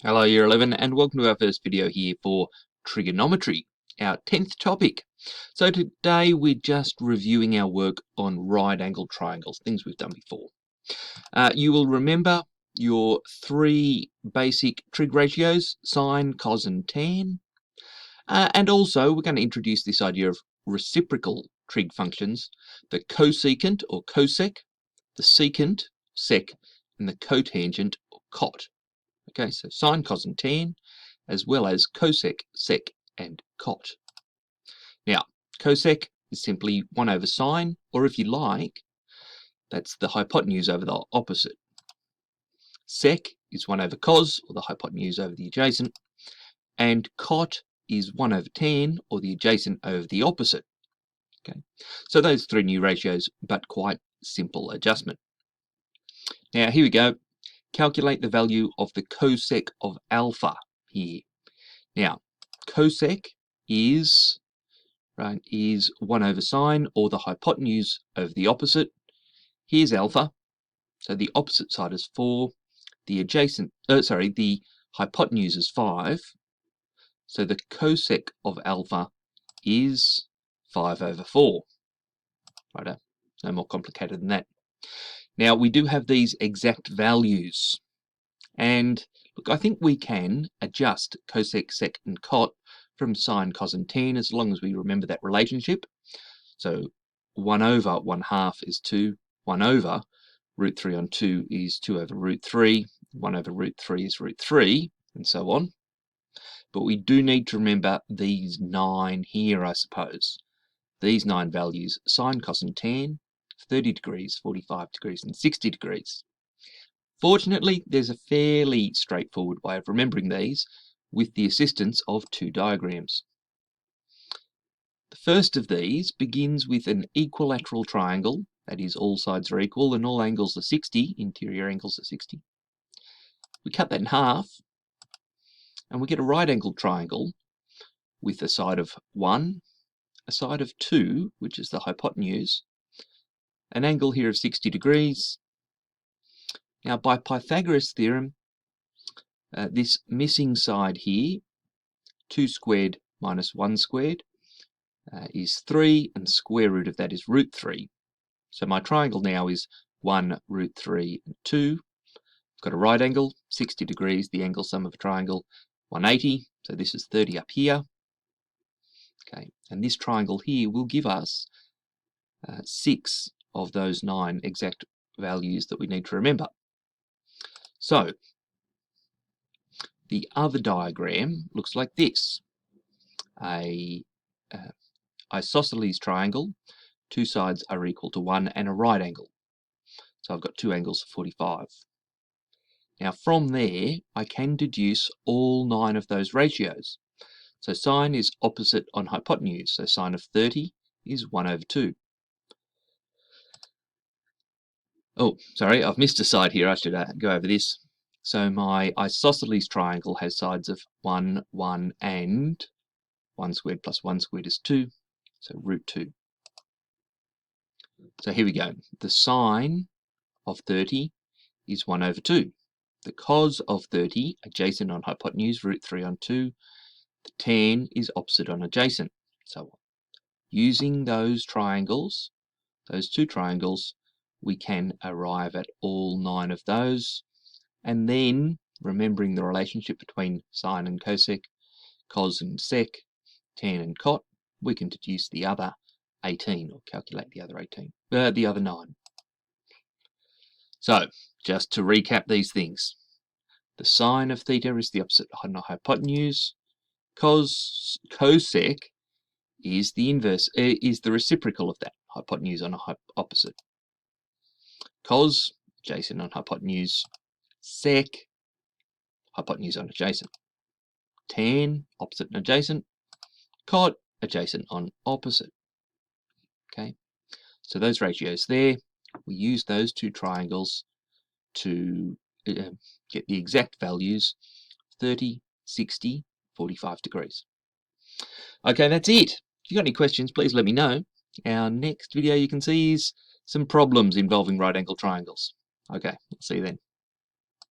Hello Year 11 and welcome to our first video here for trigonometry, our 10th topic. So today we're just reviewing our work on right angled triangles, things we've done before. You will remember your three basic trig ratios, sine, cos and tan. And also we're going to introduce this idea of reciprocal trig functions, the cosecant or cosec, the secant, sec, and the cotangent or cot. Okay, so sine, cos and tan, as well as cosec, sec and cot. Now, cosec is simply 1 over sine, or if you like, that's the hypotenuse over the opposite. Sec is 1 over cos, or the hypotenuse over the adjacent. And cot is 1 over tan, or the adjacent over the opposite. Okay, so those three new ratios, but quite simple adjustment. Now, here we go. Calculate the value of the cosec of alpha here. Now, cosec is 1 over sine, or the hypotenuse over the opposite. Here's alpha, so the opposite side is 4. The hypotenuse is 5. So the cosec of alpha is 5 over 4. Righto, no more complicated than that. Now we do have these exact values, and look, I think we can adjust cosec, sec and cot from sine, cos and tan as long as we remember that relationship. So 1 over 1/2 is 2, 1 over root 3 on 2 is 2 over root 3, 1 over root 3 is root 3, and so on. But we do need to remember these 9 here, I suppose. These 9 values, sine, cos and tan, 30 degrees, 45 degrees and 60 degrees. Fortunately, there's a fairly straightforward way of remembering these with the assistance of 2 diagrams. The first of these begins with an equilateral triangle, that is, all sides are equal and all angles are 60, interior angles are 60. We cut that in half and we get a right angled triangle with a side of 1, a side of 2, which is the hypotenuse, an angle here of 60 degrees. Now, by Pythagoras' theorem, this missing side here, 2 squared minus 1 squared, is 3, and the square root of that is root 3. So my triangle now is 1, root 3, and 2. I've got a right angle, 60 degrees, the angle sum of a triangle, 180, so this is 30 up here. Okay, and this triangle here will give us 6 of those 9 exact values that we need to remember. So the other diagram looks like this. A isosceles triangle, 2 sides are equal to 1, and a right angle. So I've got 2 angles of 45. Now from there I can deduce all 9 of those ratios. So sine is opposite on hypotenuse, so sine of 30 is 1 over 2. Oh, sorry, I've missed a side here. I should go over this. So my isosceles triangle has sides of 1, 1, and 1 squared plus 1 squared is 2, so root 2. So here we go. The sine of 30 is 1 over 2. The cos of 30, adjacent on hypotenuse, root 3 on 2. The tan is opposite on adjacent, so on. Using those triangles, those 2 triangles, we can arrive at all 9 of those, and then remembering the relationship between sine and cosec, cos and sec, tan and cot, we can deduce the other 18, or calculate the other 18, the other 9. So just to recap these things, the sine of theta is the opposite on the hypotenuse, cosec is the inverse, is the reciprocal of that, hypotenuse on a opposite. Cos, adjacent on hypotenuse, sec, hypotenuse on adjacent. Tan, opposite and adjacent. Cot, adjacent on opposite. Okay, so those ratios there, we use those 2 triangles to get the exact values, 30, 60, 45 degrees. Okay, that's it. If you've got any questions, please let me know. Our next video you can see is some problems involving right angle triangles. Okay, I'll see you then.